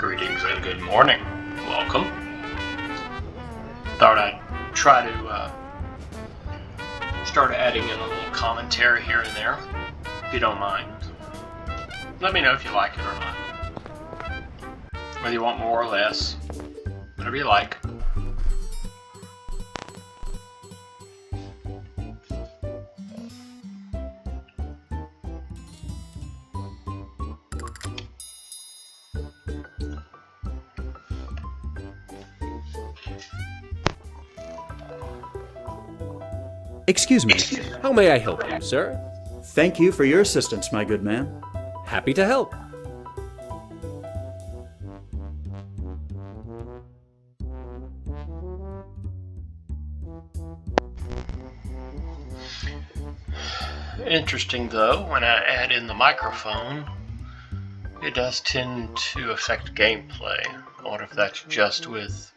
Greetings and good morning. Welcome. Thought I'd try to start adding in a little commentary here and there, if you don't mind. Let me know if you like it or not. Whether you want more or less, whatever you like. Excuse me. How may I help you, sir? Thank you for your assistance, my good man. Happy to help. Interesting though, when I add in the microphone, it does tend to affect gameplay. I wonder if that's just with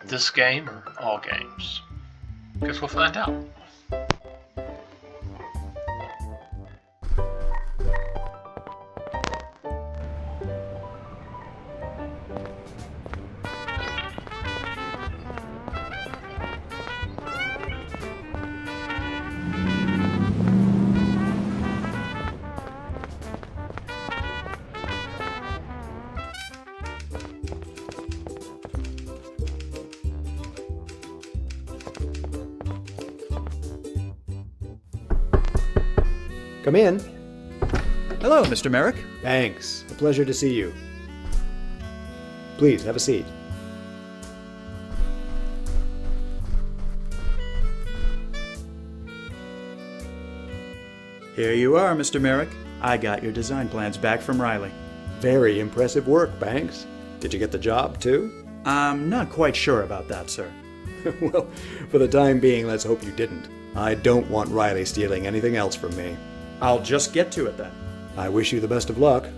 this game or all games. Guess we'll find out. Come in. Hello, Mr. Merrick. Thanks. A pleasure to see you. Please, have a seat. Here you are, Mr. Merrick. I got your design plans back from Riley. Very impressive work, Banks. Did you get the job, too? I'm not quite sure about that, sir. Well, for the time being, let's hope you didn't. I don't want Riley stealing anything else from me. I'll just get to it then. I wish you the best of luck.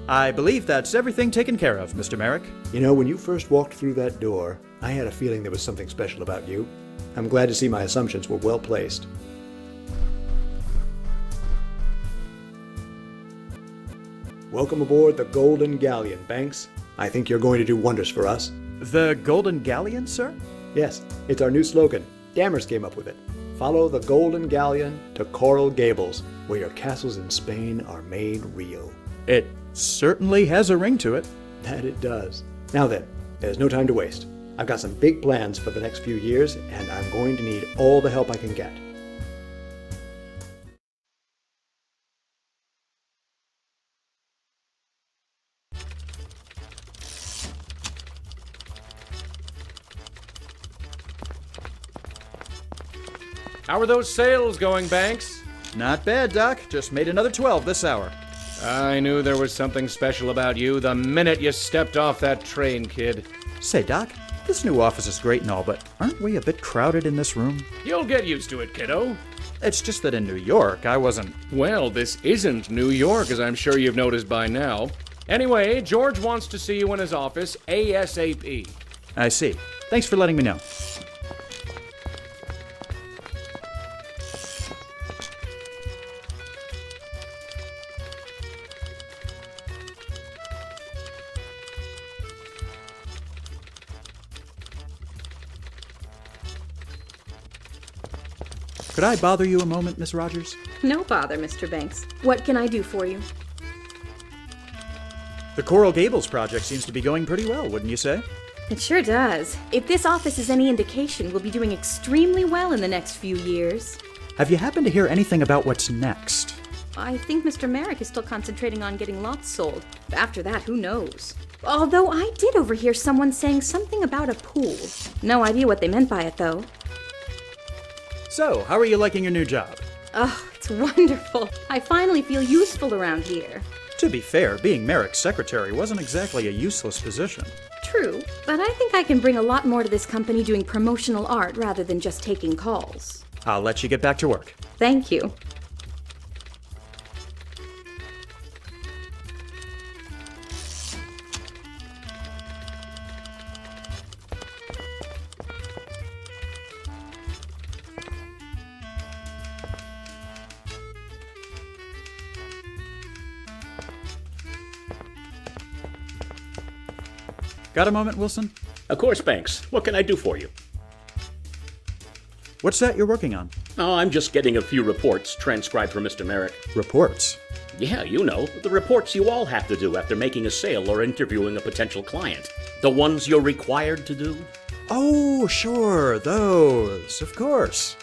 I believe that's everything taken care of, Mr. Merrick. You know, when you first walked through that door, I had a feeling there was something special about you. I'm glad to see my assumptions were well placed. Welcome aboard the Golden Galleon, Banks. I think you're going to do wonders for us. The Golden Galleon, sir? Yes, it's our new slogan. Dammers came up with it. Follow the Golden Galleon to Coral Gables, where your castles in Spain are made real. It certainly has a ring to it. That it does. Now then, there's no time to waste. I've got some big plans for the next few years, and I'm going to need all the help I can get. How are those sales going, Banks? Not bad, Doc. Just made another 12 this hour. I knew there was something special about you the minute you stepped off that train, kid. Say, Doc, this new office is great and all, but aren't we a bit crowded in this room? You'll get used to it, kiddo. It's just that in New York, I wasn't... Well, this isn't New York, as I'm sure you've noticed by now. Anyway, George wants to see you in his office ASAP. I see. Thanks for letting me know. Could I bother you a moment, Miss Rogers? No bother, Mr. Banks. What can I do for you? The Coral Gables project seems to be going pretty well, wouldn't you say? It sure does. If this office is any indication, we'll be doing extremely well in the next few years. Have you happened to hear anything about what's next? I think Mr. Merrick is still concentrating on getting lots sold. After that, who knows? Although I did overhear someone saying something about a pool. No idea what they meant by it, though. So, how are you liking your new job? Oh, it's wonderful. I finally feel useful around here. To be fair, being Merrick's secretary wasn't exactly a useless position. True, but I think I can bring a lot more to this company doing promotional art rather than just taking calls. I'll let you get back to work. Thank you. Got a moment, Wilson? Of course, Banks. What can I do for you? What's that you're working on? Oh, I'm just getting a few reports transcribed for Mr. Merrick. Reports? Yeah, you know, the reports you all have to do after making a sale or interviewing a potential client. The ones you're required to do. Oh, sure, those, of course.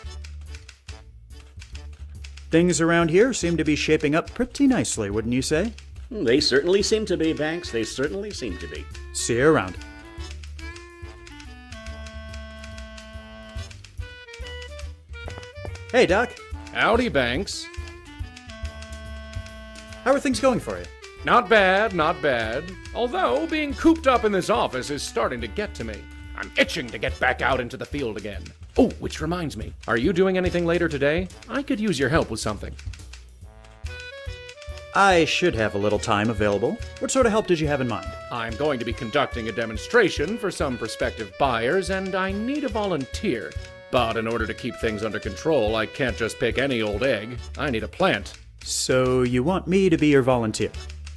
Things around here seem to be shaping up pretty nicely, wouldn't you say? They certainly seem to be, Banks. They certainly seem to be. See you around. Hey, Doc. Howdy, Banks. How are things going for you? Not bad, not bad. Although, being cooped up in this office is starting to get to me. I'm itching to get back out into the field again. Oh, which reminds me, are you doing anything later today? I could use your help with something. I should have a little time available. What sort of help did you have in mind? I'm going to be conducting a demonstration for some prospective buyers, and I need a volunteer. But in order to keep things under control, I can't just pick any old egg. I need a plant. So you want me to be your volunteer?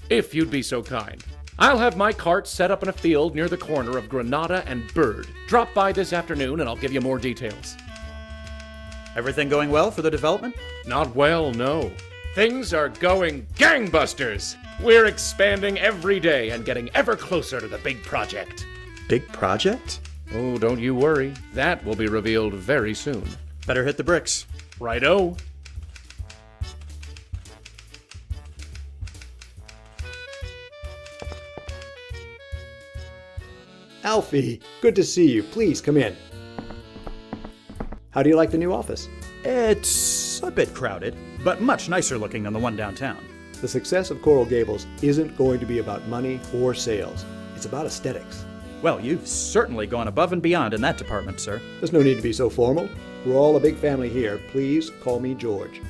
If you'd be so kind. I'll have my cart set up in a field near the corner of Granada and Bird. Drop by this afternoon and I'll give you more details. Everything going well for the development? Not well, no. Things are going gangbusters. We're expanding every day and getting ever closer to the big project. Big project? Oh, don't you worry. That will be revealed very soon. Better hit the bricks. Righto. Alfie, good to see you. Please come in. How do you like the new office? It's a bit crowded, but much nicer looking than the one downtown. The success of Coral Gables isn't going to be about money or sales. It's about aesthetics. Well, you've certainly gone above and beyond in that department, sir. There's no need to be so formal. We're all a big family here. Please call me George.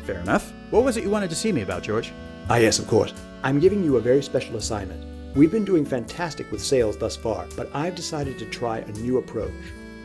Fair enough. What was it you wanted to see me about, George? Ah, yes, of course. I'm giving you a very special assignment. We've been doing fantastic with sales thus far, but I've decided to try a new approach.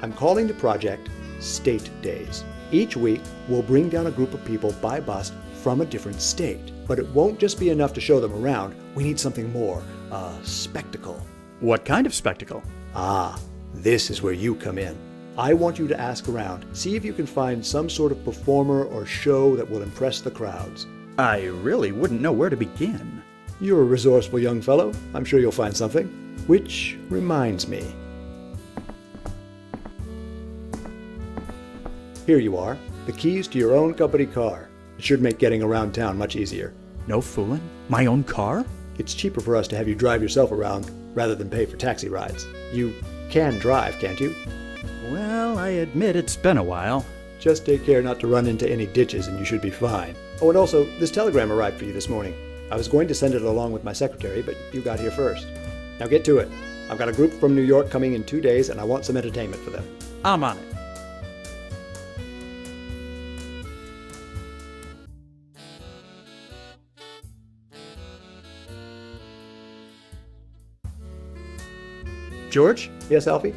I'm calling the project State Days. Each week, we'll bring down a group of people by bus from a different state. But it won't just be enough to show them around. We need something more. A spectacle. What kind of spectacle? Ah, this is where you come in. I want you to ask around, see if you can find some sort of performer or show that will impress the crowds. I really wouldn't know where to begin. You're a resourceful young fellow. I'm sure you'll find something. Which reminds me. Here you are, the keys to your own company car. It should make getting around town much easier. No fooling? My own car? It's cheaper for us to have you drive yourself around rather than pay for taxi rides. You can drive, can't you? Well, I admit it's been a while. Just take care not to run into any ditches and you should be fine. Oh, and also, this telegram arrived for you this morning. I was going to send it along with my secretary, but you got here first. Now get to it. I've got a group from New York coming in 2 days, and I want some entertainment for them. I'm on it. George? Yes, Alfie?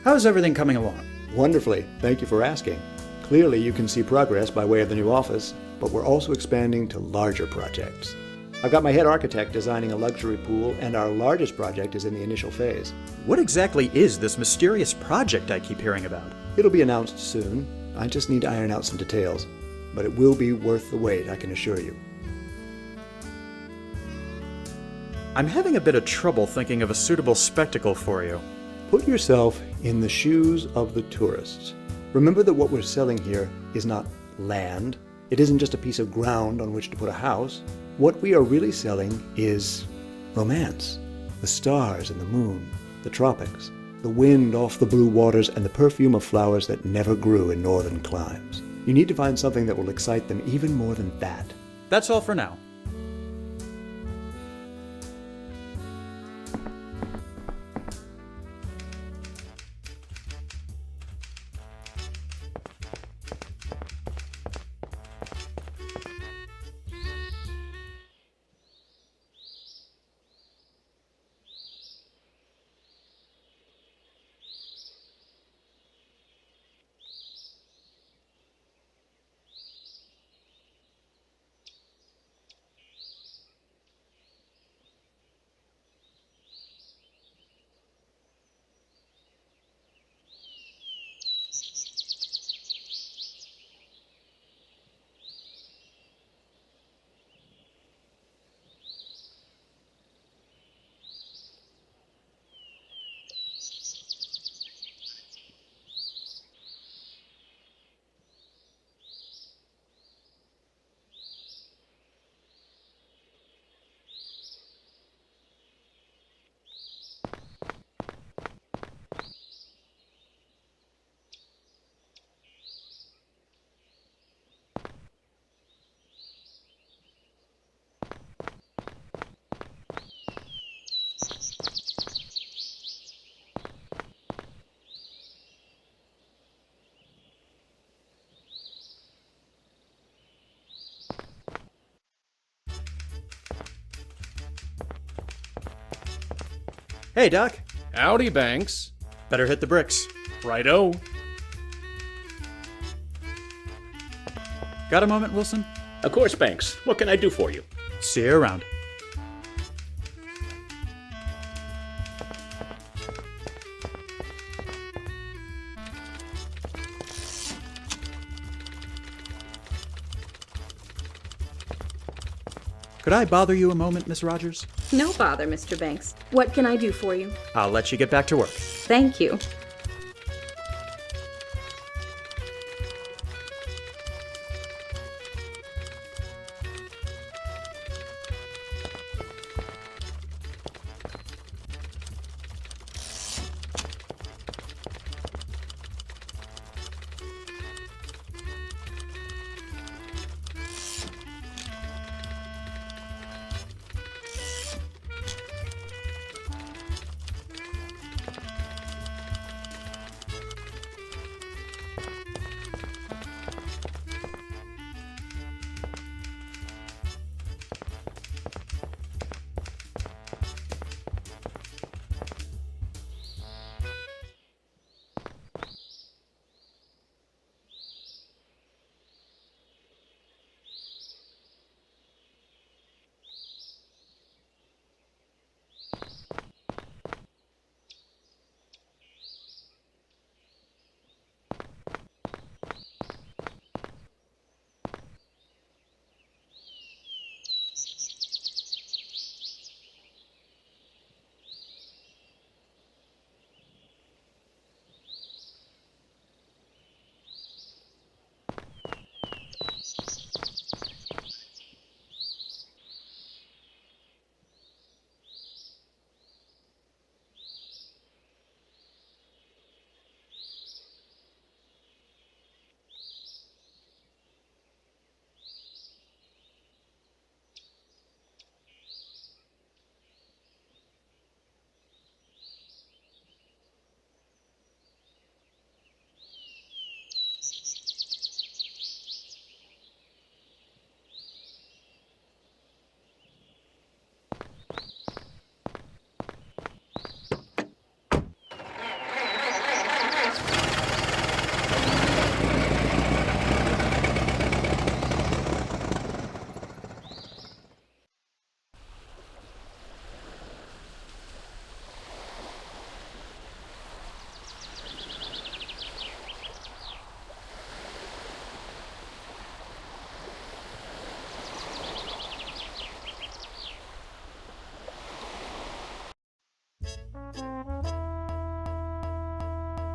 How's everything coming along? Wonderfully. Thank you for asking. Clearly, you can see progress by way of the new office, but we're also expanding to larger projects. I've got my head architect designing a luxury pool, and our largest project is in the initial phase. What exactly is this mysterious project I keep hearing about? It'll be announced soon. I just need to iron out some details. But it will be worth the wait, I can assure you. I'm having a bit of trouble thinking of a suitable spectacle for you. Put yourself in the shoes of the tourists. Remember that what we're selling here is not land. It isn't just a piece of ground on which to put a house. What we are really selling is romance. The stars and the moon, the tropics, the wind off the blue waters, and the perfume of flowers that never grew in northern climes. You need to find something that will excite them even more than that. That's all for now. Hey, Doc. Howdy, Banks. Better hit the bricks. Righto. Got a moment, Wilson? Of course, Banks. What can I do for you? See you around. Could I bother you a moment, Miss Rogers? No bother, Mr. Banks. What can I do for you? I'll let you get back to work. Thank you.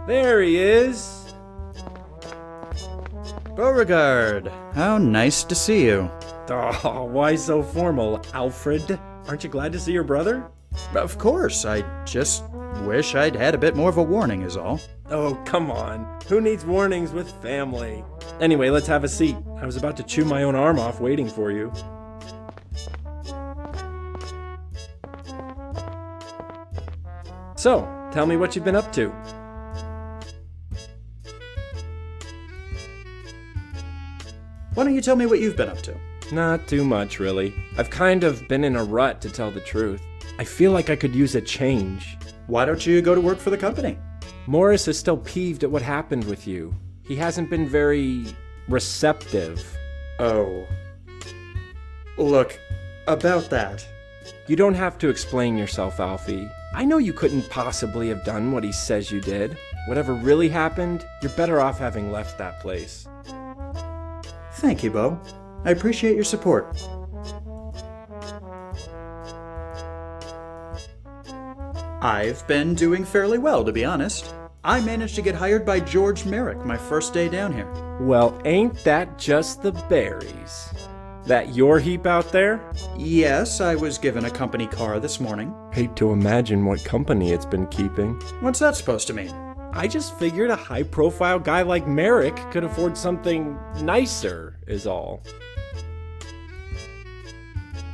There he is! Beauregard, how nice to see you. Oh, why so formal, Alfred? Aren't you glad to see your brother? Of course, I just wish I'd had a bit more of a warning is all. Oh, come on. Who needs warnings with family? Anyway, let's have a seat. I was about to chew my own arm off waiting for you. So, tell me what you've been up to. Why don't you tell me what you've been up to? Not too much, really. I've kind of been in a rut, to tell the truth. I feel like I could use a change. Why don't you go to work for the company? Morris is still peeved at what happened with you. He hasn't been very receptive. Oh. Look, about that. You don't have to explain yourself, Alfie. I know you couldn't possibly have done what he says you did. Whatever really happened, you're better off having left that place. Thank you, Beau. I appreciate your support. I've been doing fairly well, to be honest. I managed to get hired by George Merrick my first day down here. Well, ain't that just the berries? That your heap out there? Yes, I was given a company car this morning. Hate to imagine what company it's been keeping. What's that supposed to mean? I just figured a high-profile guy like Merrick could afford something nicer, is all.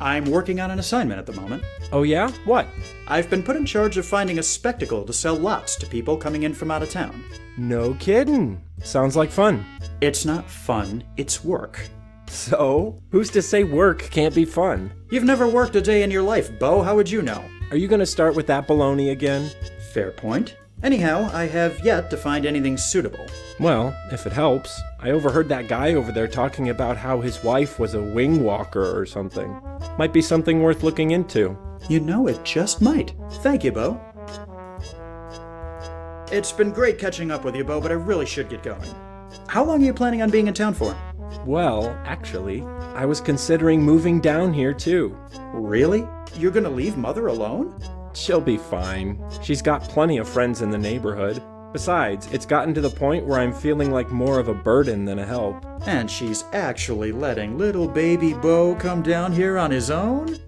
I'm working on an assignment at the moment. Oh yeah? What? I've been put in charge of finding a spectacle to sell lots to people coming in from out of town. No kidding. Sounds like fun. It's not fun, it's work. So, who's to say work can't be fun? You've never worked a day in your life, Beau. How would you know? Are you going to start with that baloney again? Fair point. Anyhow, I have yet to find anything suitable. Well, if it helps, I overheard that guy over there talking about how his wife was a wing walker or something. Might be something worth looking into. You know, it just might. Thank you, Beau. It's been great catching up with you, Beau, but I really should get going. How long are you planning on being in town for? Well, actually, I was considering moving down here too. Really? You're gonna leave Mother alone? She'll be fine. She's got plenty of friends in the neighborhood. Besides, it's gotten to the point where I'm feeling like more of a burden than a help. And she's actually letting little baby Beau come down here on his own?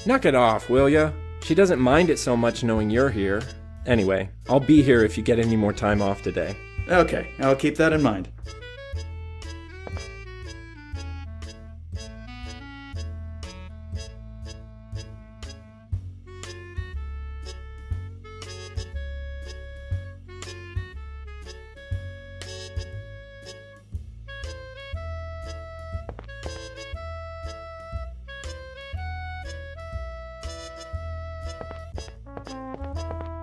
Knock it off, will ya? She doesn't mind it so much knowing you're here. Anyway, I'll be here if you get any more time off today. Okay, I'll keep that in mind.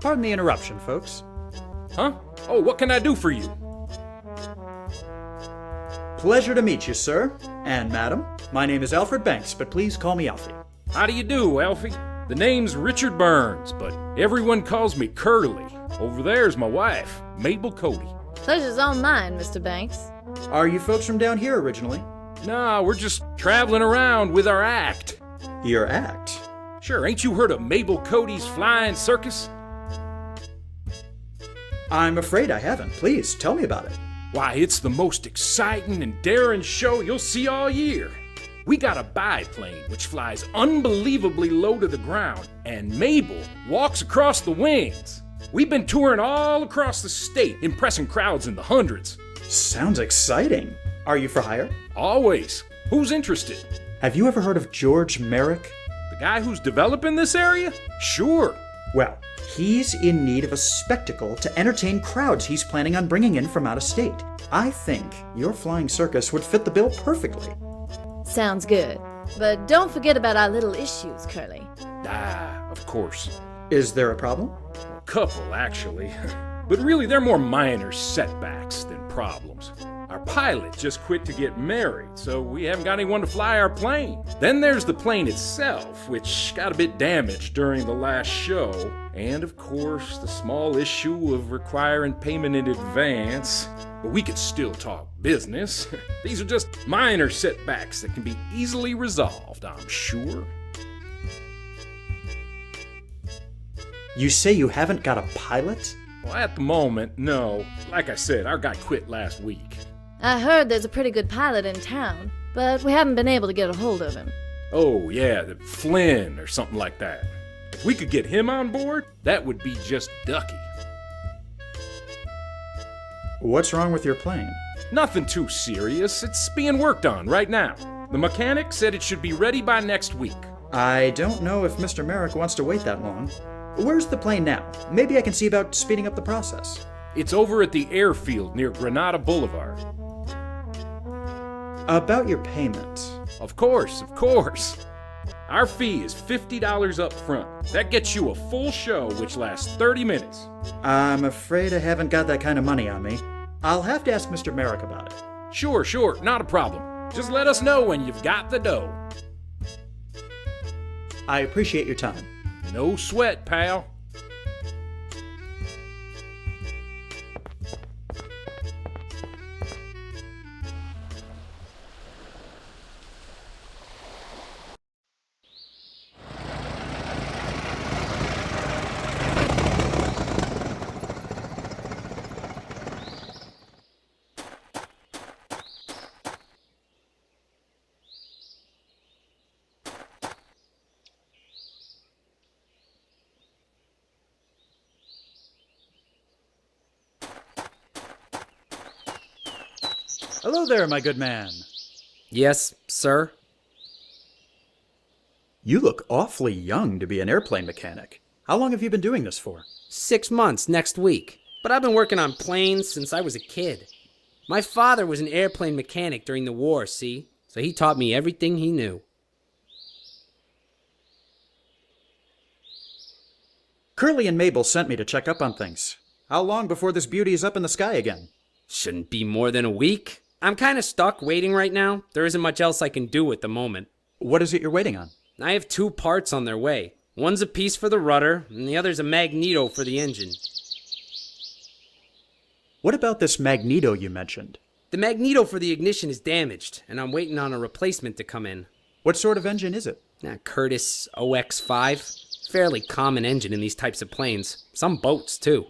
Pardon the interruption, folks. Huh? Oh, what can I do for you? Pleasure to meet you, sir. And madam, my name is Alfred Banks, but please call me Alfie. How do you do, Alfie? The name's Richard Burns, but everyone calls me Curly. Over there's my wife, Mabel Cody. Pleasure's all mine, Mr. Banks. Are you folks from down here originally? Nah, we're just traveling around with our act. Your act? Sure, ain't you heard of Mabel Cody's Flying Circus? I'm afraid I haven't. Please, tell me about it. Why, it's the most exciting and daring show you'll see all year. We got a biplane which flies unbelievably low to the ground, and Mabel walks across the wings. We've been touring all across the state, impressing crowds in the hundreds. Sounds exciting. Are you for hire? Always. Who's interested? Have you ever heard of George Merrick? The guy who's developing this area? Sure. Well, he's in need of a spectacle to entertain crowds he's planning on bringing in from out of state. I think your flying circus would fit the bill perfectly. Sounds good. But don't forget about our little issues, Curly. Of course. Is there a problem? A couple, actually. But really, they're more minor setbacks than problems. Our pilot just quit to get married, so we haven't got anyone to fly our plane. Then there's the plane itself, which got a bit damaged during the last show. And of course, the small issue of requiring payment in advance. But we could still talk business. These are just minor setbacks that can be easily resolved, I'm sure. You say you haven't got a pilot? Well, at the moment, no. Like I said, our guy quit last week. I heard there's a pretty good pilot in town, but we haven't been able to get a hold of him. Oh, yeah, the Flynn or something like that. If we could get him on board, that would be just ducky. What's wrong with your plane? Nothing too serious. It's being worked on right now. The mechanic said it should be ready by next week. I don't know if Mr. Merrick wants to wait that long. Where's the plane now? Maybe I can see about speeding up the process. It's over at the airfield near Granada Boulevard. About your payment. Of course, of course. Our fee is $50 up front. That gets you a full show which lasts 30 minutes. I'm afraid I haven't got that kind of money on me. I'll have to ask Mr. Merrick about it. Sure, not a problem. Just let us know when you've got the dough. I appreciate your time. No sweat, pal. Hello there, my good man. Yes, sir? You look awfully young to be an airplane mechanic. How long have you been doing this for? 6 months next week. But I've been working on planes since I was a kid. My father was an airplane mechanic during the war, see? So he taught me everything he knew. Curly and Mabel sent me to check up on things. How long before this beauty is up in the sky again? Shouldn't be more than a week. I'm kind of stuck waiting right now. There isn't much else I can do at the moment. What is it you're waiting on? I have 2 parts on their way. One's a piece for the rudder, and the other's a magneto for the engine. What about this magneto you mentioned? The magneto for the ignition is damaged, and I'm waiting on a replacement to come in. What sort of engine is it? Curtiss OX5. Fairly common engine in these types of planes. Some boats, too.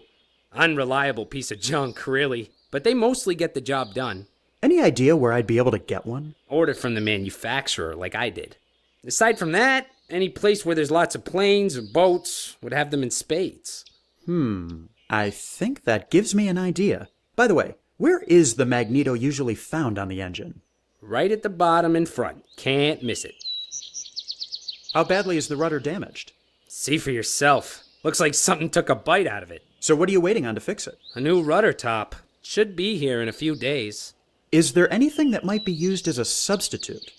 Unreliable piece of junk, really. But they mostly get the job done. Any idea where I'd be able to get one? Order from the manufacturer, like I did. Aside from that, any place where there's lots of planes or boats would have them in spades. I think that gives me an idea. By the way, where is the magneto usually found on the engine? Right at the bottom in front. Can't miss it. How badly is the rudder damaged? See for yourself. Looks like something took a bite out of it. So what are you waiting on to fix it? A new rudder top. Should be here in a few days. Is there anything that might be used as a substitute?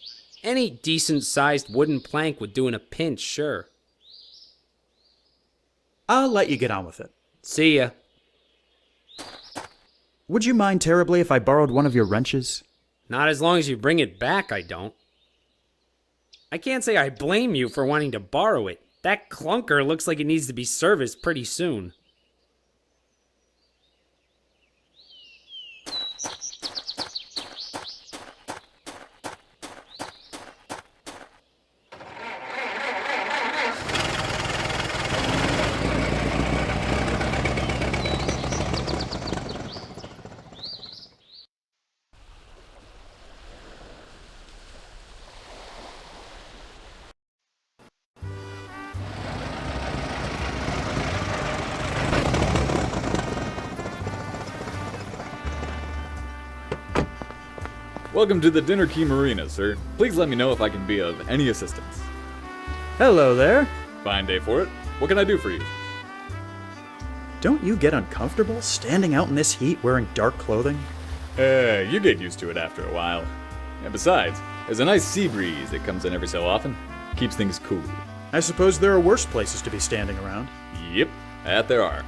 Any decent-sized wooden plank would do in a pinch, sure. I'll let you get on with it. See ya. Would you mind terribly if I borrowed one of your wrenches? Not as long as you bring it back, I don't. I can't say I blame you for wanting to borrow it. That clunker looks like it needs to be serviced pretty soon. Welcome to the Dinner Key Marina, sir. Please let me know if I can be of any assistance. Hello there. Fine day for it. What can I do for you? Don't you get uncomfortable standing out in this heat wearing dark clothing? You get used to it after a while. And besides, there's a nice sea breeze that comes in every so often. Keeps things cool. I suppose there are worse places to be standing around. Yep, that there are.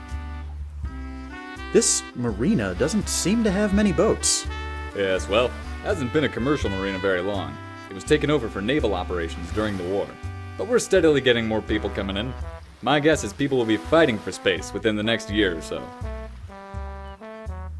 This marina doesn't seem to have many boats. Yes, well, hasn't been a commercial marina very long. It was taken over for naval operations during the war. But we're steadily getting more people coming in. My guess is people will be fighting for space within the next year or so.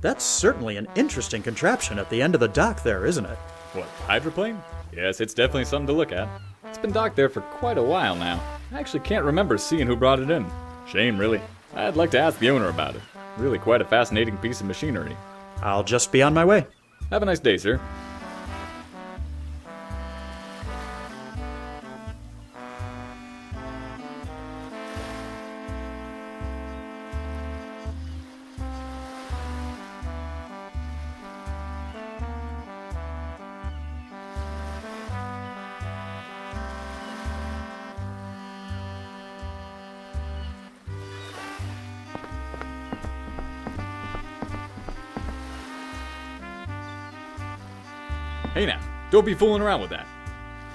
That's certainly an interesting contraption at the end of the dock there, isn't it? What, hydroplane? Yes, it's definitely something to look at. It's been docked there for quite a while now. I actually can't remember seeing who brought it in. Shame, really. I'd like to ask the owner about it. Really quite a fascinating piece of machinery. I'll just be on my way. Have a nice day, sir. Hey now, don't be fooling around with that.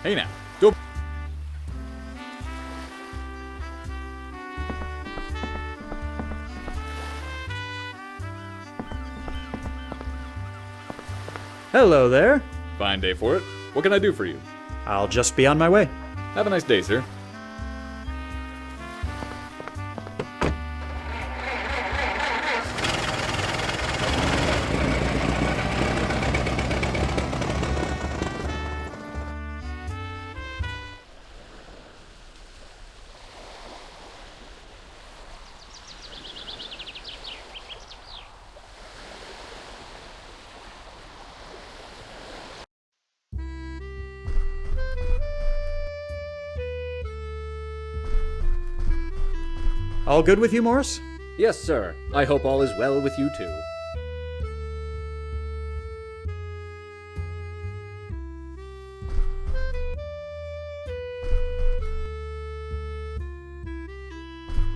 Hey now, don't... Hello there. Fine day for it. What can I do for you? I'll just be on my way. Have a nice day, sir. All good with you, Morris? Yes, sir. I hope all is well with you too.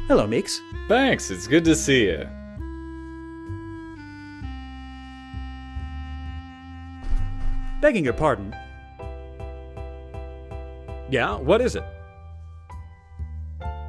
Hello, Meeks. Thanks, it's good to see you. Begging your pardon. Yeah, what is it?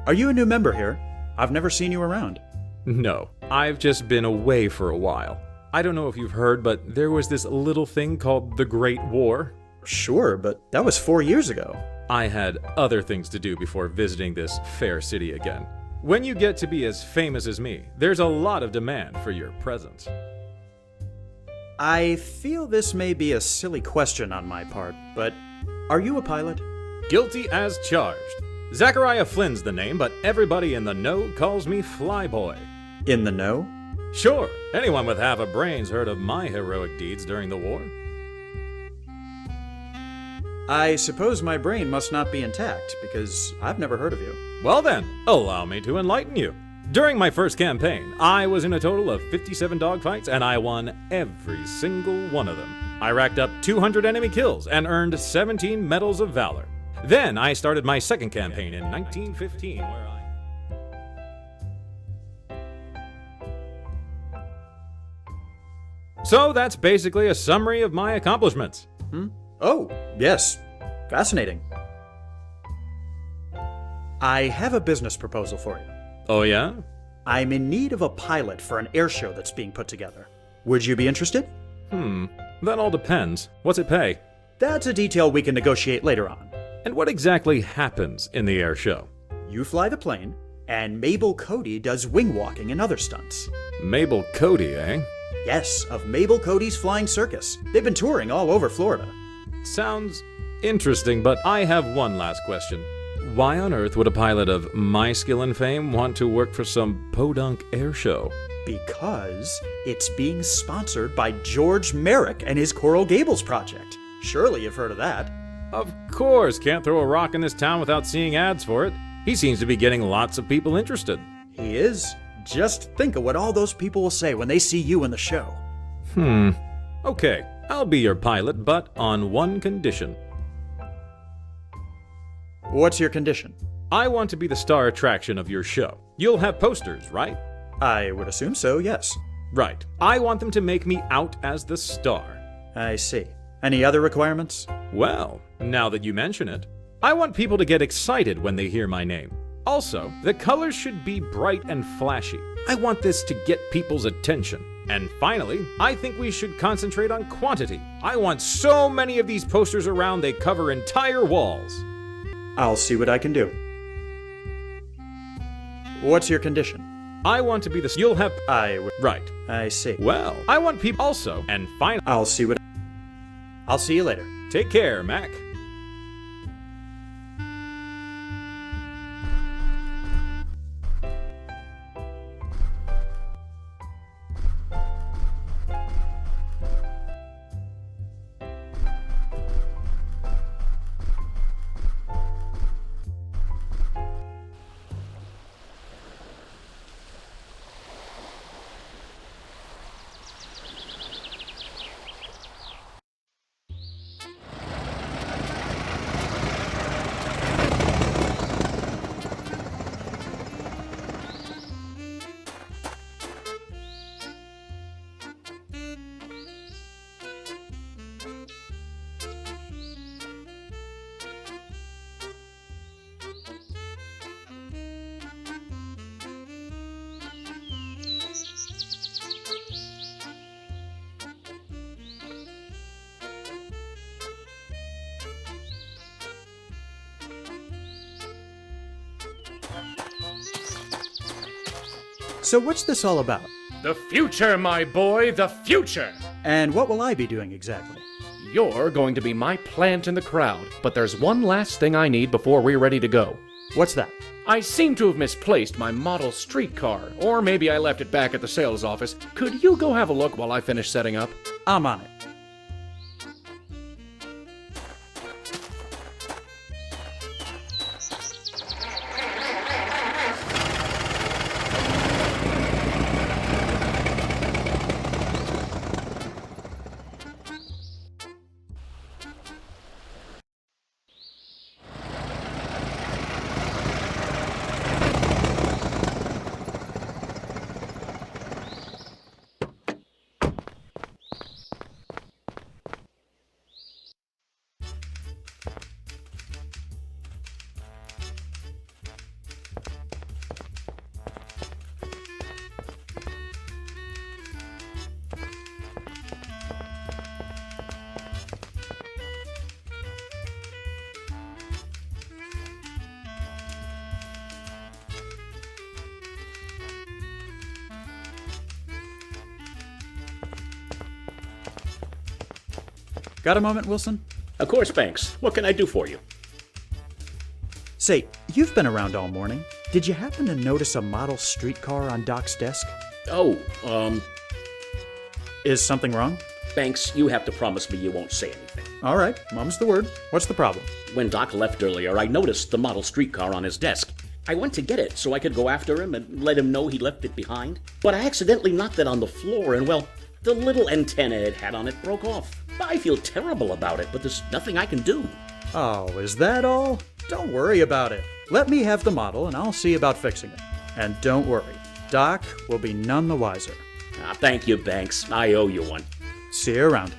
Are you a new member here? I've never seen you around. No, I've just been away for a while. I don't know if you've heard, but there was this little thing called the Great War. Sure, but that was 4 years ago. I had other things to do before visiting this fair city again. When you get to be as famous as me, there's a lot of demand for your presence. I feel this may be a silly question on my part, but are you a pilot? Guilty as charged. Zachariah Flynn's the name, but everybody in the know calls me Flyboy. In the know? Sure, anyone with half a brain's heard of my heroic deeds during the war. I suppose my brain must not be intact, because I've never heard of you. Well then, allow me to enlighten you. During my first campaign, I was in a total of 57 dogfights, and I won every single one of them. I racked up 200 enemy kills and earned 17 Medals of Valor. Then I started my second campaign in 1915, where So that's basically a summary of my accomplishments. Oh, yes. Fascinating. I have a business proposal for you. Oh yeah? I'm in need of a pilot for an air show that's being put together. Would you be interested? That all depends. What's it pay? That's a detail we can negotiate later on. And what exactly happens in the air show? You fly the plane, and Mabel Cody does wing walking and other stunts. Mabel Cody, eh? Yes, of Mabel Cody's Flying Circus. They've been touring all over Florida. Sounds interesting, but I have one last question. Why on earth would a pilot of my skill and fame want to work for some podunk air show? Because it's being sponsored by George Merrick and his Coral Gables project. Surely you've heard of that. Of course, can't throw a rock in this town without seeing ads for it. He seems to be getting lots of people interested. He is. Just think of what all those people will say when they see you in the show. Okay, I'll be your pilot, but on one condition. What's your condition? I want to be the star attraction of your show. You'll have posters, right? I would assume so, yes. Right. I want them to make me out as the star. I see. Any other requirements? Well, now that you mention it, I want people to get excited when they hear my name. Also, the colors should be bright and flashy. I want this to get people's attention. And finally, I think we should concentrate on quantity. I want so many of these posters around they cover entire walls. I'll see what I can do. What's your condition? I want to be the... You'll have... Right. I see. Well, I want people also, and finally... I'll see you later. Take care, Mac. So what's this all about? The future, my boy, the future! And what will I be doing exactly? You're going to be my plant in the crowd, but there's one last thing I need before we're ready to go. What's that? I seem to have misplaced my model streetcar, or maybe I left it back at the sales office. Could you go have a look while I finish setting up? I'm on it. Got a moment, Wilson? Of course, Banks. What can I do for you? Say, you've been around all morning. Did you happen to notice a model streetcar on Doc's desk? Oh, Is something wrong? Banks, you have to promise me you won't say anything. All right, mum's the word. What's the problem? When Doc left earlier, I noticed the model streetcar on his desk. I went to get it so I could go after him and let him know he left it behind. But I accidentally knocked it on the floor and, well, the little antenna it had on it broke off. I feel terrible about it, but there's nothing I can do. Oh, is that all? Don't worry about it. Let me have the model and I'll see about fixing it. And don't worry, Doc will be none the wiser. Thank you, Banks. I owe you one. See you around.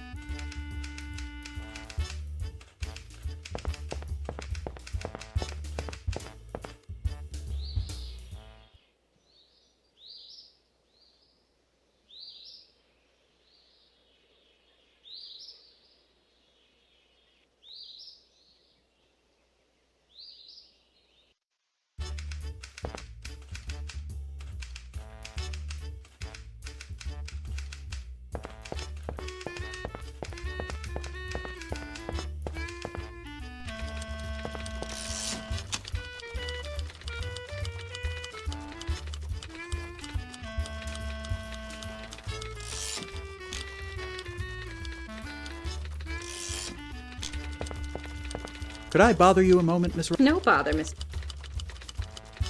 Could I bother you a moment, Miss No bother, Miss.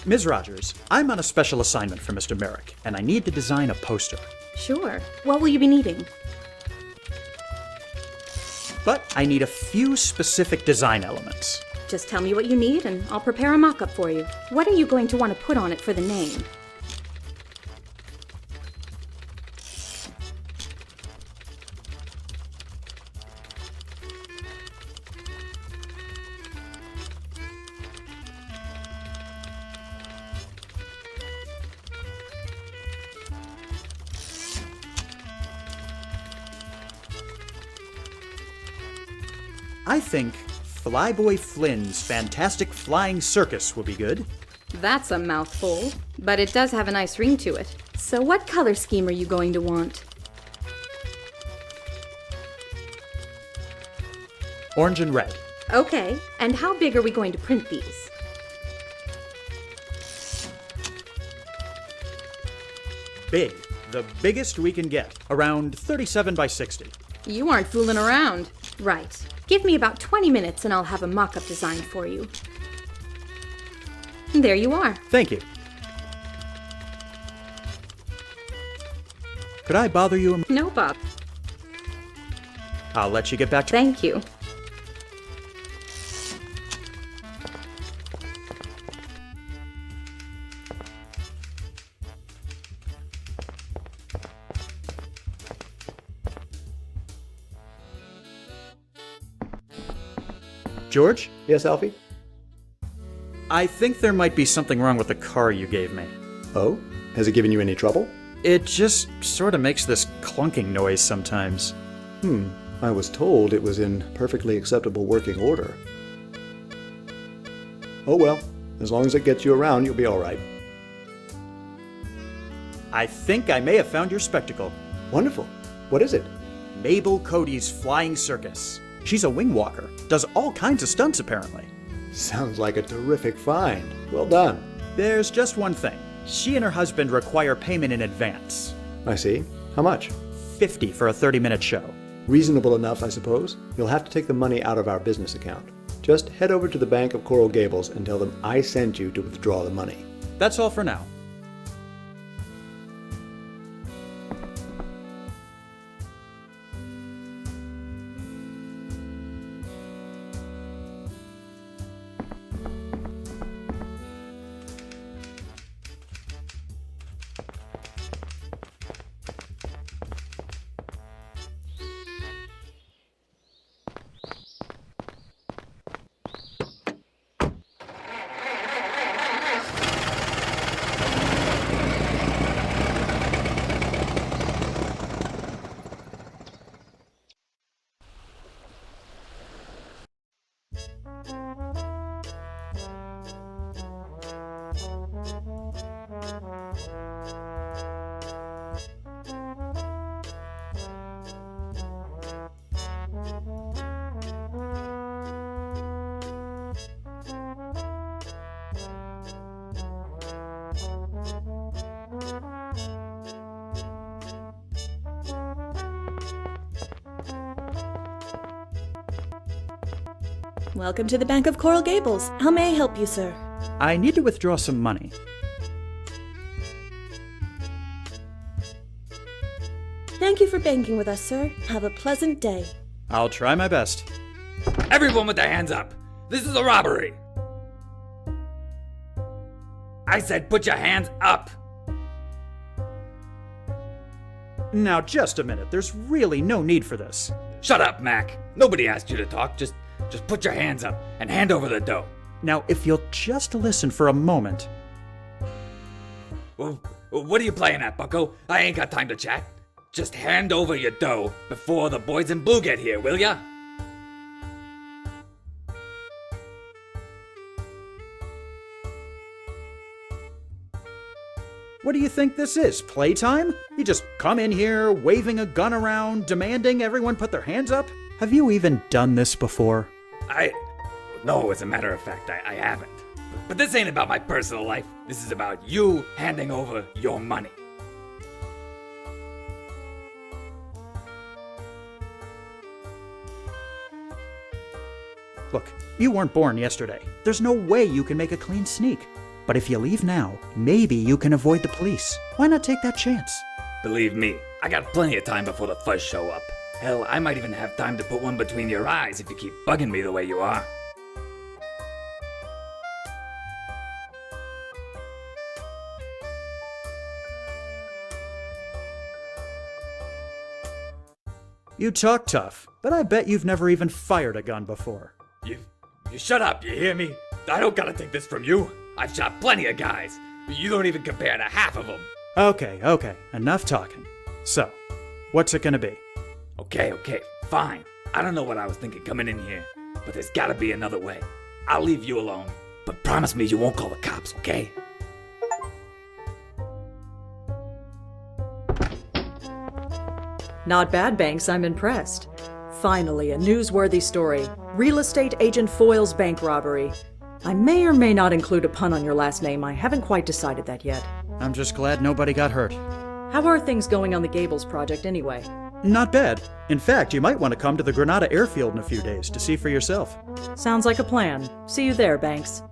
Ms. Rogers, I'm on a special assignment for Mr. Merrick, and I need to design a poster. Sure. What will you be needing? But I need a few specific design elements. Just tell me what you need, and I'll prepare a mock-up for you. What are you going to want to put on it for the name? I think Flyboy Flynn's Fantastic Flying Circus will be good. That's a mouthful, but it does have a nice ring to it. So what color scheme are you going to want? Orange and red. Okay, and how big are we going to print these? Big. The biggest we can get. Around 37 by 60. You aren't fooling around. Right. Give me about 20 minutes and I'll have a mock-up designed for you. There you are. Thank you. Could I bother you a... No, Bob. I'll let you get back to... Thank you. George? Yes, Alfie? I think there might be something wrong with the car you gave me. Oh? Has it given you any trouble? It just sort of makes this clunking noise sometimes. I was told it was in perfectly acceptable working order. Oh well, as long as it gets you around, you'll be all right. I think I may have found your spectacle. Wonderful. What is it? Mabel Cody's Flying Circus. She's a wing walker. Does all kinds of stunts, apparently. Sounds like a terrific find. Well done. There's just one thing. She and her husband require payment in advance. I see. How much? $50 for a 30-minute show. Reasonable enough, I suppose. You'll have to take the money out of our business account. Just head over to the Bank of Coral Gables and tell them I sent you to withdraw the money. That's all for now. Welcome to the Bank of Coral Gables. How may I help you, sir? I need to withdraw some money. Thank you for banking with us, sir. Have a pleasant day. I'll try my best. Everyone with their hands up! This is a robbery! I said put your hands up! Now, just a minute. There's really no need for this. Shut up, Mac. Nobody asked you to talk. Just put your hands up and hand over the dough. Now, if you'll just listen for a moment. Well, what are you playing at, bucko? I ain't got time to chat. Just hand over your dough before the boys in blue get here, will ya? What do you think this is, playtime? You just come in here, waving a gun around, demanding everyone put their hands up? Have you even done this before? No, as a matter of fact, I haven't. But this ain't about my personal life. This is about you handing over your money. Look, you weren't born yesterday. There's no way you can make a clean sneak. But if you leave now, maybe you can avoid the police. Why not take that chance? Believe me, I got plenty of time before the fuzz show up. Hell, I might even have time to put one between your eyes if you keep bugging me the way you are. You talk tough, but I bet you've never even fired a gun before. You shut up, you hear me? I don't gotta take this from you. I've shot plenty of guys. You don't even compare to half of them. Okay, enough talking. So, what's it gonna be? Okay, fine. I don't know what I was thinking coming in here, but there's gotta be another way. I'll leave you alone, but promise me you won't call the cops, okay? Not bad, Banks. I'm impressed. Finally, a newsworthy story. Real estate agent foils bank robbery. I may or may not include a pun on your last name. I haven't quite decided that yet. I'm just glad nobody got hurt. How are things going on the Gables project anyway? Not bad. In fact, you might want to come to the Granada airfield in a few days to see for yourself. Sounds like a plan. See you there, Banks.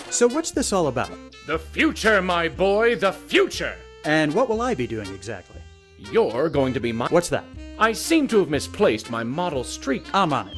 So what's this all about? The future, my boy, the future! And what will I be doing exactly? You're going to be my... What's that? I seem to have misplaced my model street. I'm on it.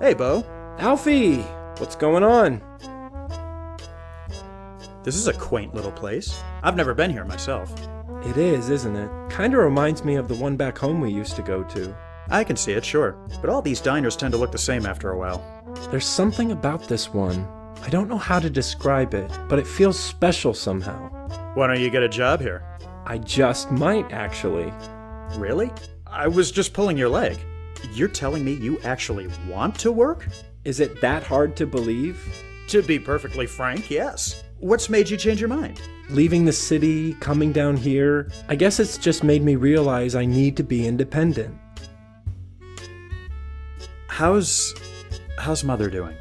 Hey, Bo. Alfie! What's going on? This is a quaint little place. I've never been here myself. It is, isn't it? Kinda reminds me of the one back home we used to go to. I can see it, sure. But all these diners tend to look the same after a while. There's something about this one. I don't know how to describe it, but it feels special somehow. Why don't you get a job here? I just might, actually. Really? I was just pulling your leg. You're telling me you actually want to work? Is it that hard to believe? To be perfectly frank, yes. What's made you change your mind? Leaving the city, coming down here, I guess it's just made me realize I need to be independent. How's Mother doing?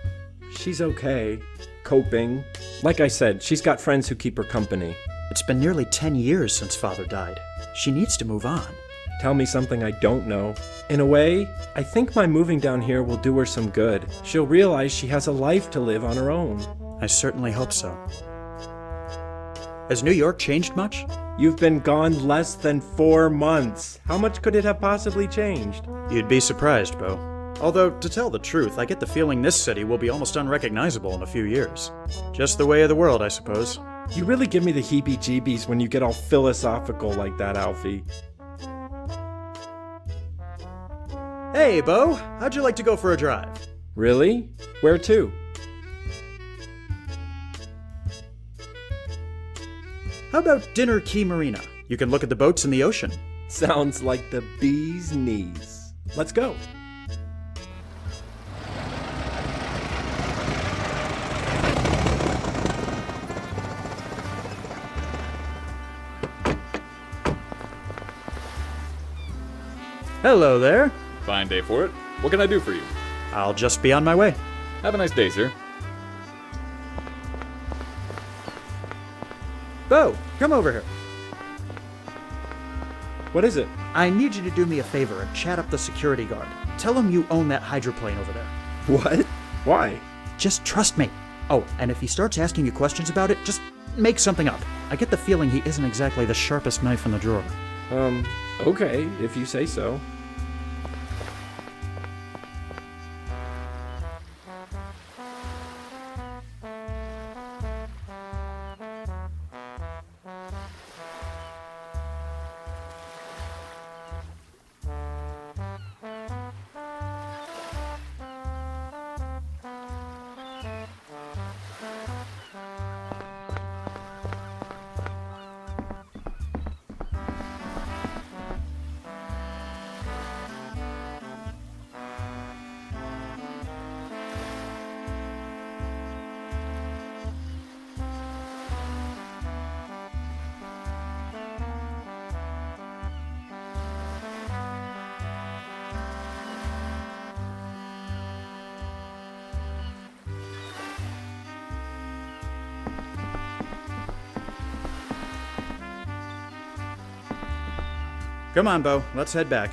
She's okay. Coping. Like I said, she's got friends who keep her company. It's been nearly 10 years since Father died. She needs to move on. Tell me something I don't know. In a way, I think my moving down here will do her some good. She'll realize she has a life to live on her own. I certainly hope so. Has New York changed much? You've been gone less than 4 months. How much could it have possibly changed? You'd be surprised, Beau. Although, to tell the truth, I get the feeling this city will be almost unrecognizable in a few years. Just the way of the world, I suppose. You really give me the heebie-jeebies when you get all philosophical like that, Alfie. Hey, Beau, how'd you like to go for a drive? Really? Where to? How about Dinner Key Marina? You can look at the boats in the ocean. Sounds like the bee's knees. Let's go. Hello there. Fine day for it. What can I do for you? I'll just be on my way. Have a nice day, sir. Beau, come over here. What is it? I need you to do me a favor and chat up the security guard. Tell him you own that hydroplane over there. What? Why? Just trust me. Oh, and if he starts asking you questions about it, just make something up. I get the feeling he isn't exactly the sharpest knife in the drawer. Okay, if you say so. Come on, Beau. Let's head back.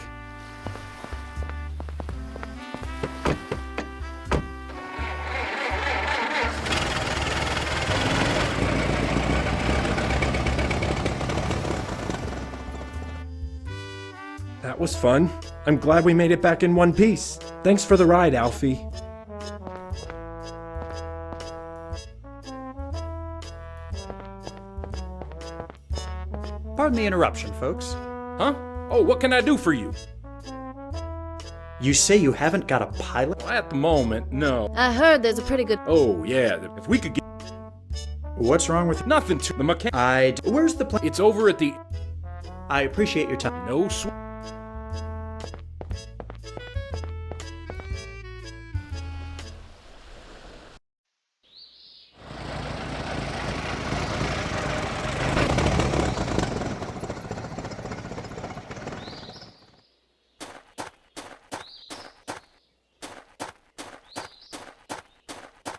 That was fun. I'm glad we made it back in one piece. Thanks for the ride, Alfie. Pardon the interruption, folks. Huh? Oh, what can I do for you? You say you haven't got a pilot? Well, at the moment, no. I heard there's a pretty good... Oh, yeah, if we could get... What's wrong with... Nothing to... The mechanic... Where's the plane? It's over at the... I appreciate your time. No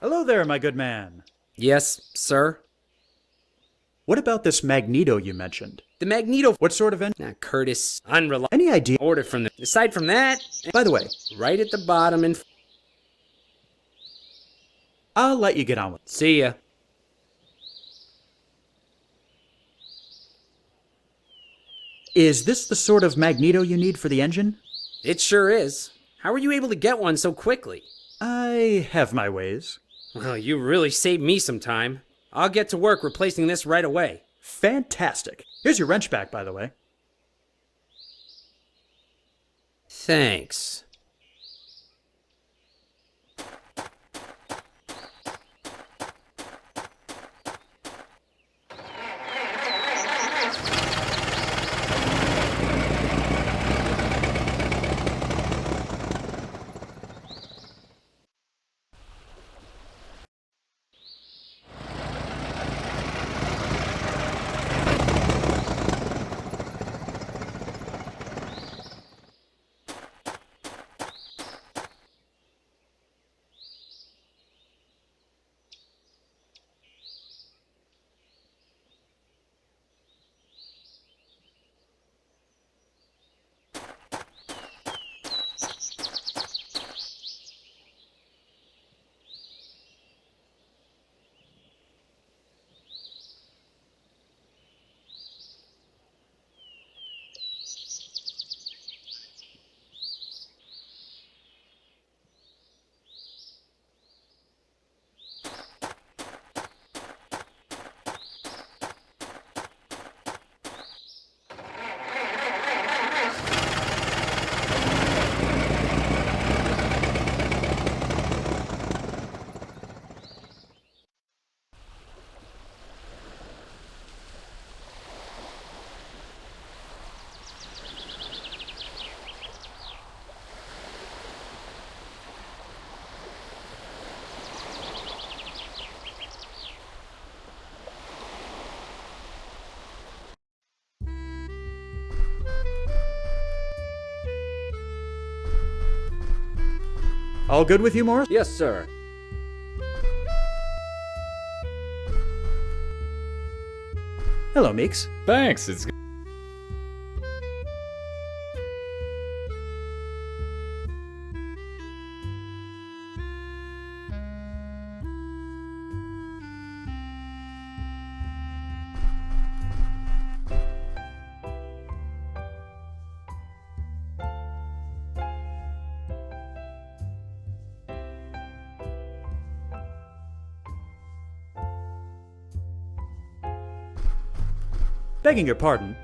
Hello there, my good man. Yes, sir? What about this Magneto you mentioned? The Magneto... What sort of engine? Curtis. Unreliable. Any idea? Order from the... Aside from that... By the way... Right at the bottom and... I'll let you get on with it. See ya. Is this the sort of Magneto you need for the engine? It sure is. How were you able to get one so quickly? I have my ways. Well, you really saved me some time. I'll get to work replacing this right away. Fantastic. Here's your wrench back, by the way. Thanks. All good with you, Morris? Yes, sir. Hello, Meeks. Thanks, it's... Begging your pardon,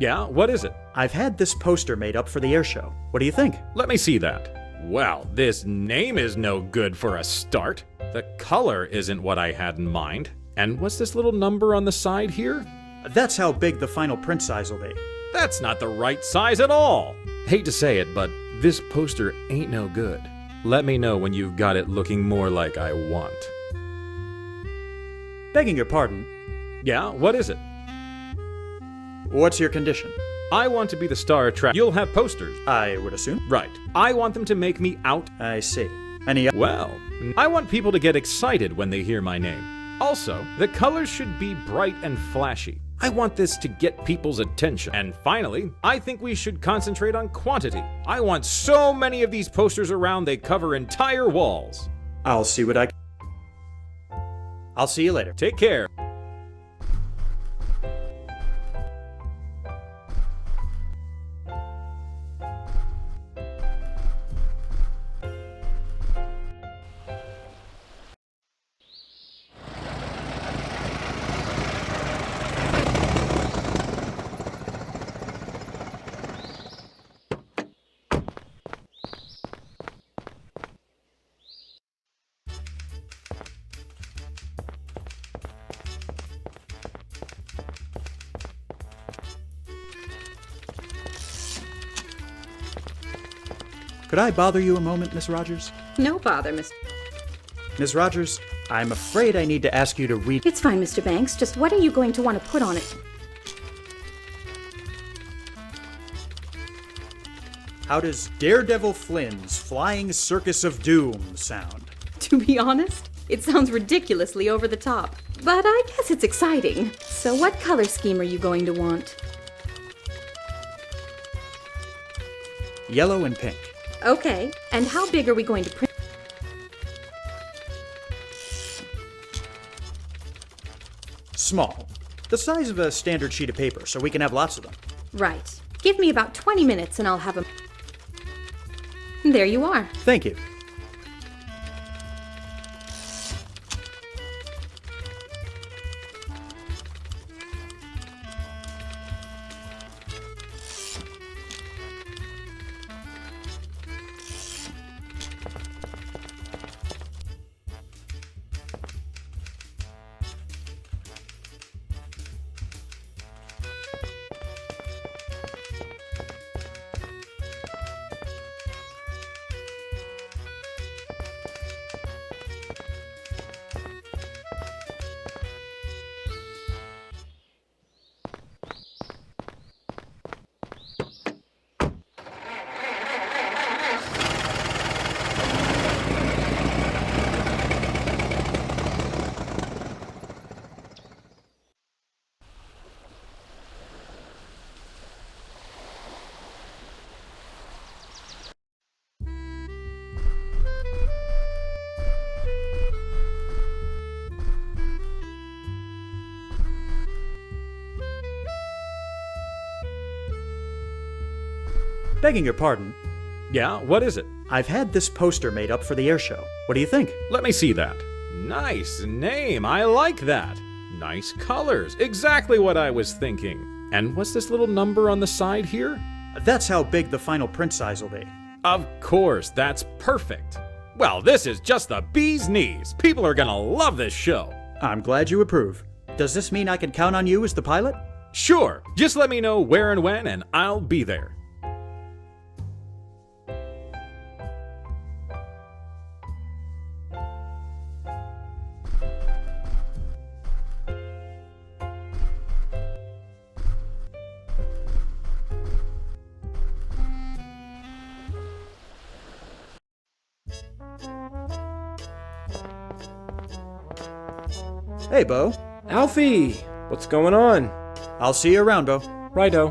Yeah, what is it? I've had this poster made up for the air show. What do you think? Let me see that. Well, this name is no good for a start. The color isn't what I had in mind. And what's this little number on the side here? That's how big the final print size will be. That's not the right size at all. Hate to say it, but this poster ain't no good. Let me know when you've got it looking more like I want. Begging your pardon, Yeah, what is it? what's your condition? I want to be the star attract. You'll have posters. I would assume. Right. I want them to make me out. I see. Any Well, I want people to get excited when they hear my name. Also, the colors should be bright and flashy. I want this to get people's attention. And finally, I think we should concentrate on quantity. I want so many of these posters around they cover entire walls. I'll see what I can. I'll see you later. Take care. Could I bother you a moment, Miss Rogers? No bother, Miss. Miss Rogers, I'm afraid I need to ask you to read. It's fine, Mr. Banks. Just what are you going to want to put on it? How does Daredevil Flynn's Flying Circus of Doom sound? To be honest, it sounds ridiculously over the top. But I guess it's exciting. So what color scheme are you going to want? Yellow and pink. Okay, and how big are we going to print? Small. The size of a standard sheet of paper, so we can have lots of them. Right. Give me about 20 minutes and I'll have them. There you are. Thank you. Begging your pardon, Yeah, what is it? I've had this poster made up for the air show. What do you think? Let me see that. Nice name. I like that. Nice colors. Exactly what I was thinking. And what's this little number on the side here? That's how big the final print size will be. Of course, that's perfect. Well, this is just the bee's knees. People are gonna love this show. I'm glad you approve. Does this mean I can count on you as the pilot? Sure, just let me know where and when, and I'll be there. Hey, Bo. Alfie! What's going on? I'll see you around, Bo. Righto.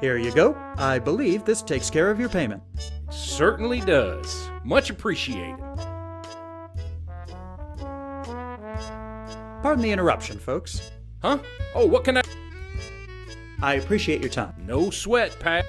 Here you go. I believe this takes care of your payment. Certainly does. Much appreciated. Pardon the interruption, folks. Huh? Oh, what can I appreciate your time. No sweat, Pat.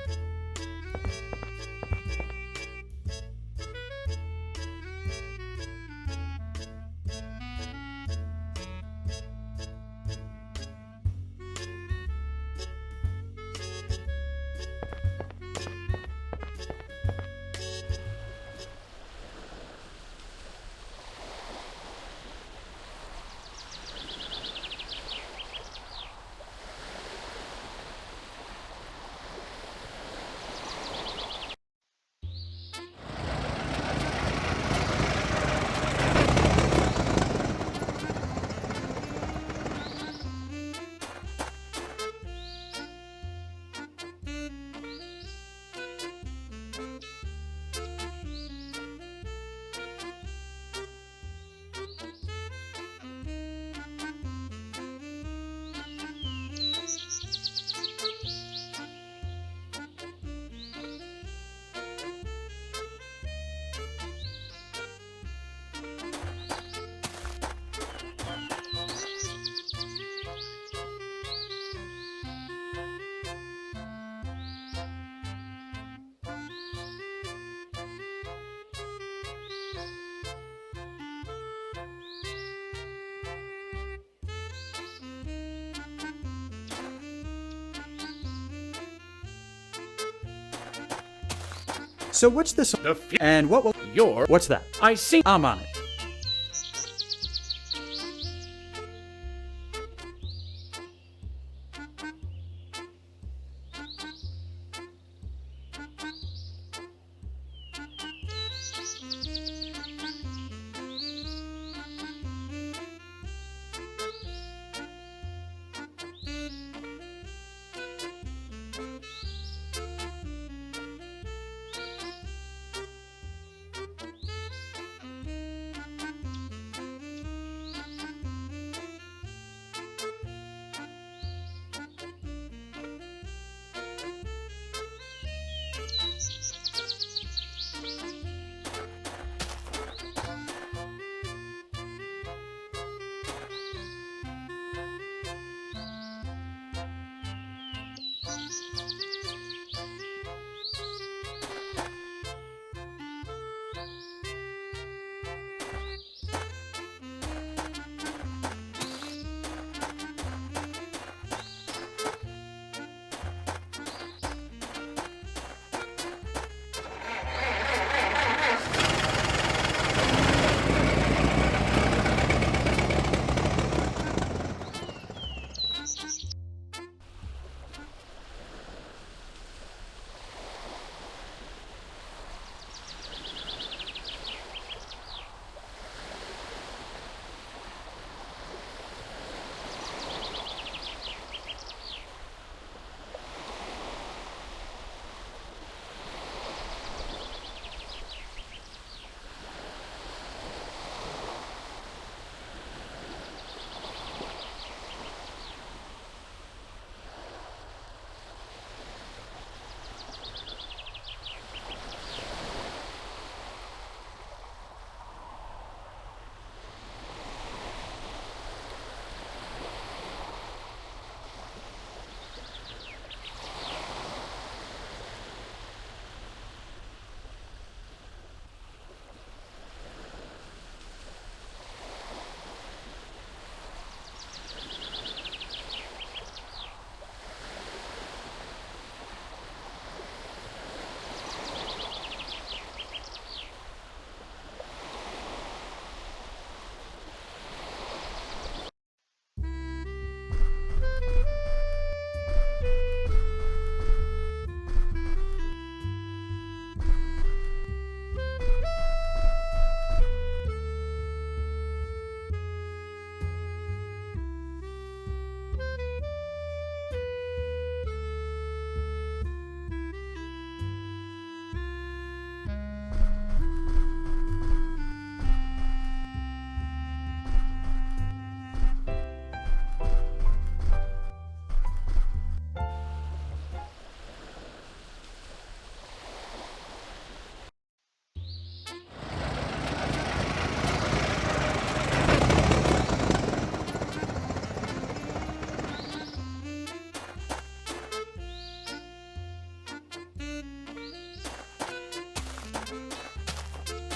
So what's this? And what will... What's that? I see. I'm on it.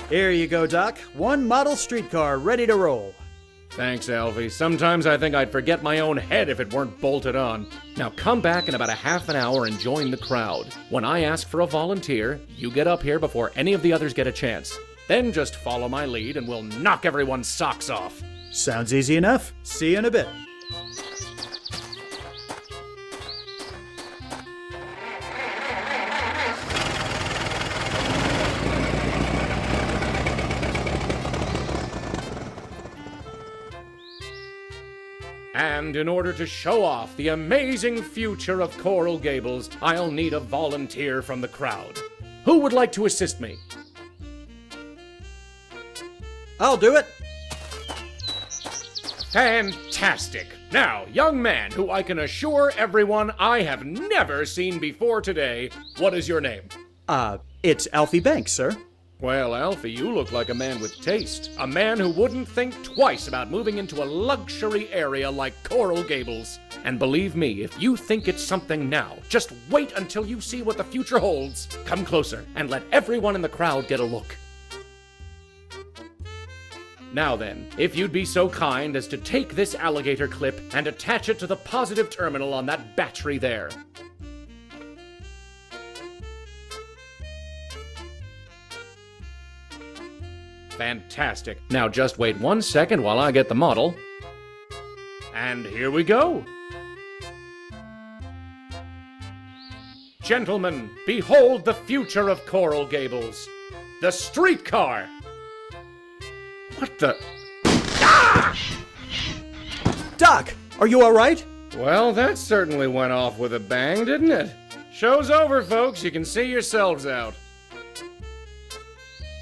Here you go, Doc. One model streetcar ready to roll. Thanks, Alfie. Sometimes I think I'd forget my own head if it weren't bolted on. Now come back in about a half an hour and join the crowd. When I ask for a volunteer, you get up here before any of the others get a chance. Then just follow my lead and we'll knock everyone's socks off. Sounds easy enough. See you in a bit. And in order to show off the amazing future of Coral Gables, I'll need a volunteer from the crowd. Who would like to assist me? I'll do it. Fantastic! Now, young man who I can assure everyone I have never seen before today, what is your name? It's Alfie Banks, sir. Well, Alfie, you look like a man with taste. A man who wouldn't think twice about moving into a luxury area like Coral Gables. And believe me, if you think it's something now, just wait until you see what the future holds. Come closer and let everyone in the crowd get a look. Now then, if you'd be so kind as to take this alligator clip and attach it to the positive terminal on that battery there. Fantastic. Now just wait 1 second while I get the model. And here we go. Gentlemen, behold the future of Coral Gables. The streetcar. What the? Ah! Doc, are you all right? Well, that certainly went off with a bang, didn't it? Show's over, folks. You can see yourselves out.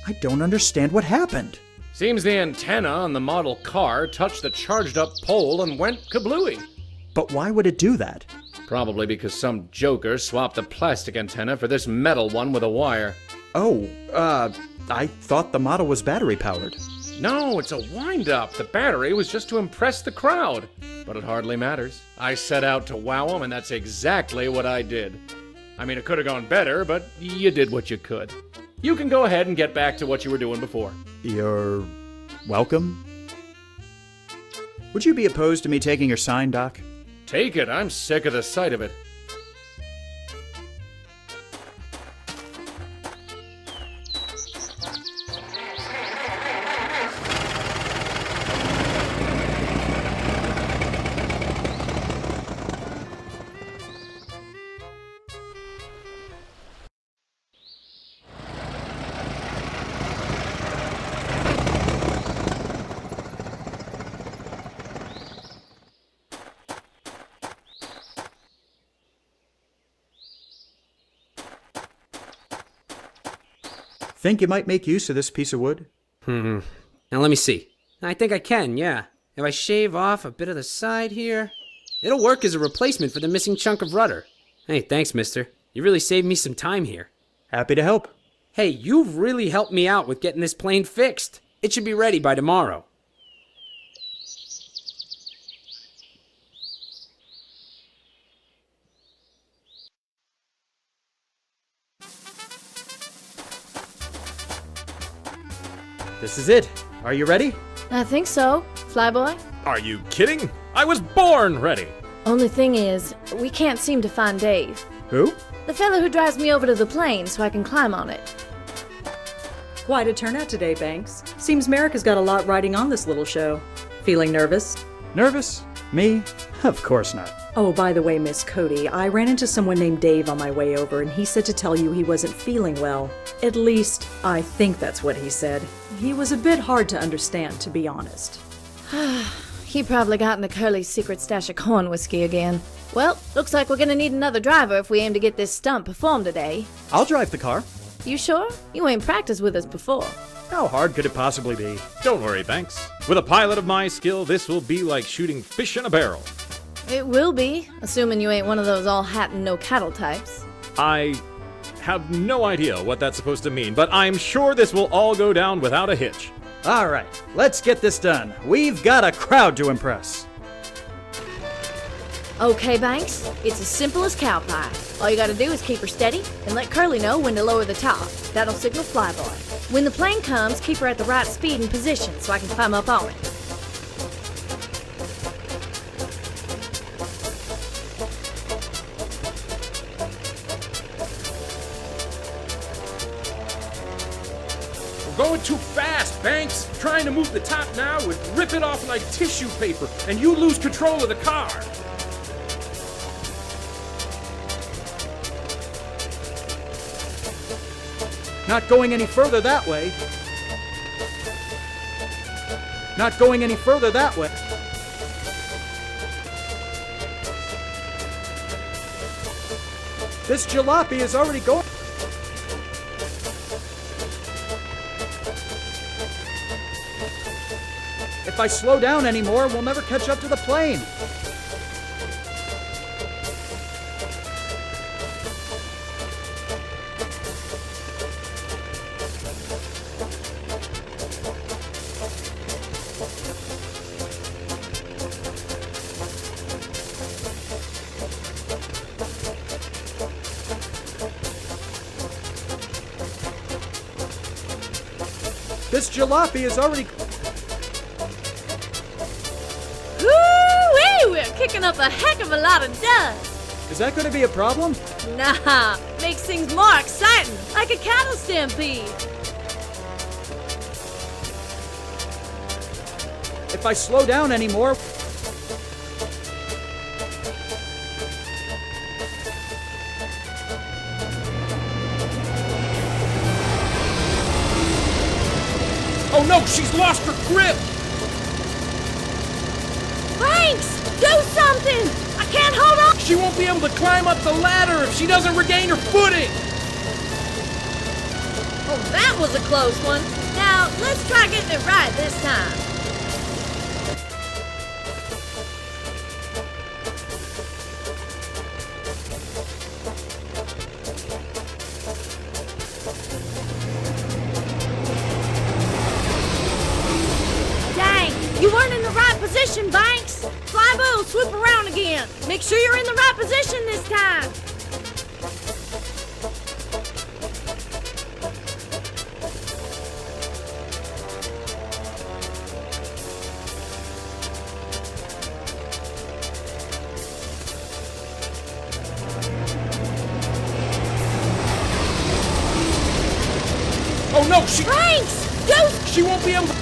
I don't understand what happened. Seems the antenna on the model car touched the charged-up pole and went kablooey. But why would it do that? Probably because some joker swapped the plastic antenna for this metal one with a wire. Oh, I thought the model was battery-powered. No, it's a wind-up. The battery was just to impress the crowd. But it hardly matters. I set out to wow them, and that's exactly what I did. I mean, it could have gone better, but you did what you could. You can go ahead and get back to what you were doing before. You're welcome? Would you be opposed to me taking your sign, Doc? Take it. I'm sick of the sight of it. Think you might make use of this piece of wood? Now let me see. I think I can, yeah. If I shave off a bit of the side here, it'll work as a replacement for the missing chunk of rudder. Hey, thanks, mister. You really saved me some time here. Happy to help. Hey, you've really helped me out with getting this plane fixed. It should be ready by tomorrow. This is it. Are you ready? I think so. Flyboy? Are you kidding? I was born ready. Only thing is, we can't seem to find Dave. Who? The fellow who drives me over to the plane so I can climb on it. Quite a turnout today, Banks. Seems Merrick has got a lot riding on this little show. Feeling nervous? Nervous? Me? Of course not. Oh, by the way, Miss Cody, I ran into someone named Dave on my way over, and he said to tell you he wasn't feeling well. At least, I think that's what he said. He was a bit hard to understand, to be honest. He probably got into Curly's secret stash of corn whiskey again. Well, looks like we're gonna need another driver if we aim to get this stunt performed today. I'll drive the car. You sure? You ain't practiced with us before. How hard could it possibly be? Don't worry, Banks. With a pilot of my skill, this will be like shooting fish in a barrel. It will be, assuming you ain't one of those all hat and no cattle types. I have no idea what that's supposed to mean, but I'm sure this will all go down without a hitch. All right, let's get this done. We've got a crowd to impress. Okay, Banks, it's as simple as cow pie. All you gotta do is keep her steady and let Curly know when to lower the top. That'll signal flyboy. When the plane comes, keep her at the right speed and position so I can climb up on it. We're going too fast, Banks. Trying to move the top now would rip it off like tissue paper, and you lose control of the car. Not going any further that way. Not going any further that way. This jalopy is already going. If I slow down anymore, we'll never catch up to the plane. This jalopy is already... Woo-wee! We're kicking up a heck of a lot of dust. Is that going to be a problem? Nah, makes things more exciting, like a cattle stampede. If I slow down anymore... Oh no, she's lost her grip! Banks, do something! I can't hold on! She won't be able to climb up the ladder if she doesn't regain her footing! Oh, that was a close one. Now, let's try getting it right this time. You weren't in the right position, Banks! Flyboy will swoop around again. Make sure you're in the right position this time. Oh no, she... Banks! Go! She won't be able to...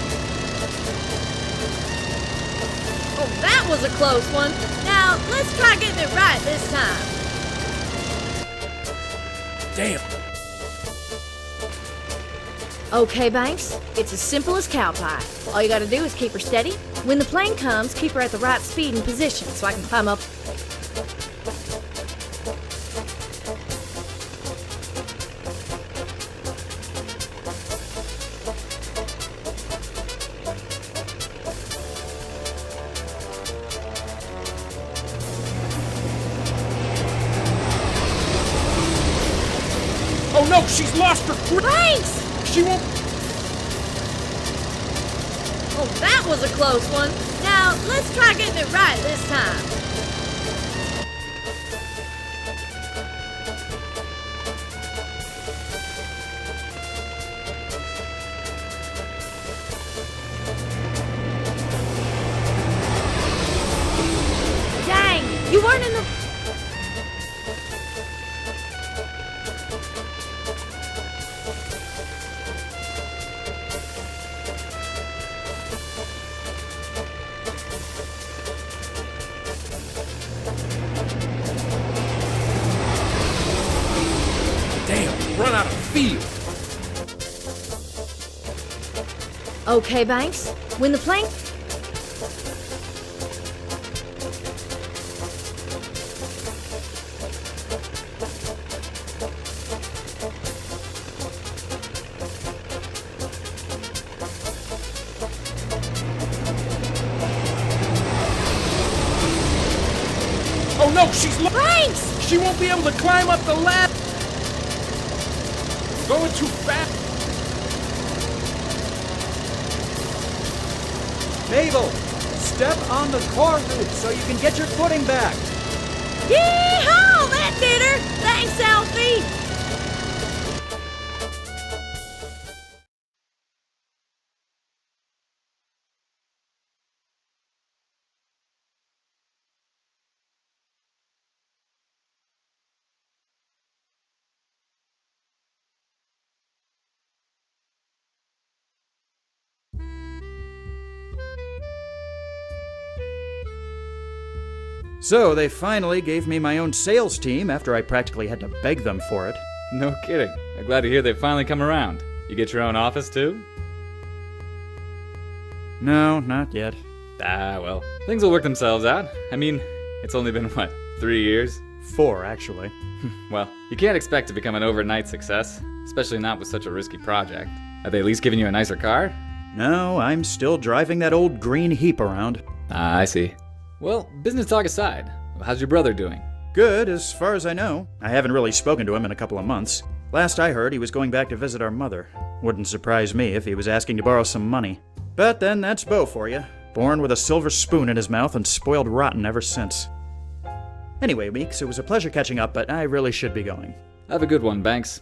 Oh, that was a close one. Now, let's try getting it right this time. Damn. Okay, Banks, it's as simple as cow pie. All you gotta do is keep her steady. When the plane comes, keep her at the right speed and position so I can climb up. Oh no, she's lost her grip! Banks! She won't... Oh, that was a close one. Now, let's try getting it right this time. Dang, you weren't in the... Run out of field. Okay, Banks. When the plane... Oh no, she's... Banks! She won't be able to climb up the ladder. Going too fast. Mabel, step on the car roof so you can get your footing back. Yee-haw! That did her! Thanks, Alfie! So they finally gave me my own sales team after I practically had to beg them for it. No kidding. I'm glad to hear they've finally come around. You get your own office, too? No, not yet. Ah, well, things will work themselves out. I mean, it's only been, 3 years? 4, actually. Well, you can't expect to become an overnight success, especially not with such a risky project. Have they at least given you a nicer car? No, I'm still driving that old green heap around. Ah, I see. Well, business talk aside, how's your brother doing? Good, as far as I know. I haven't really spoken to him in a couple of months. Last I heard, he was going back to visit our mother. Wouldn't surprise me if he was asking to borrow some money. But then that's Beau for you. Born with a silver spoon in his mouth and spoiled rotten ever since. Anyway, Meeks, it was a pleasure catching up, but I really should be going. Have a good one, Banks.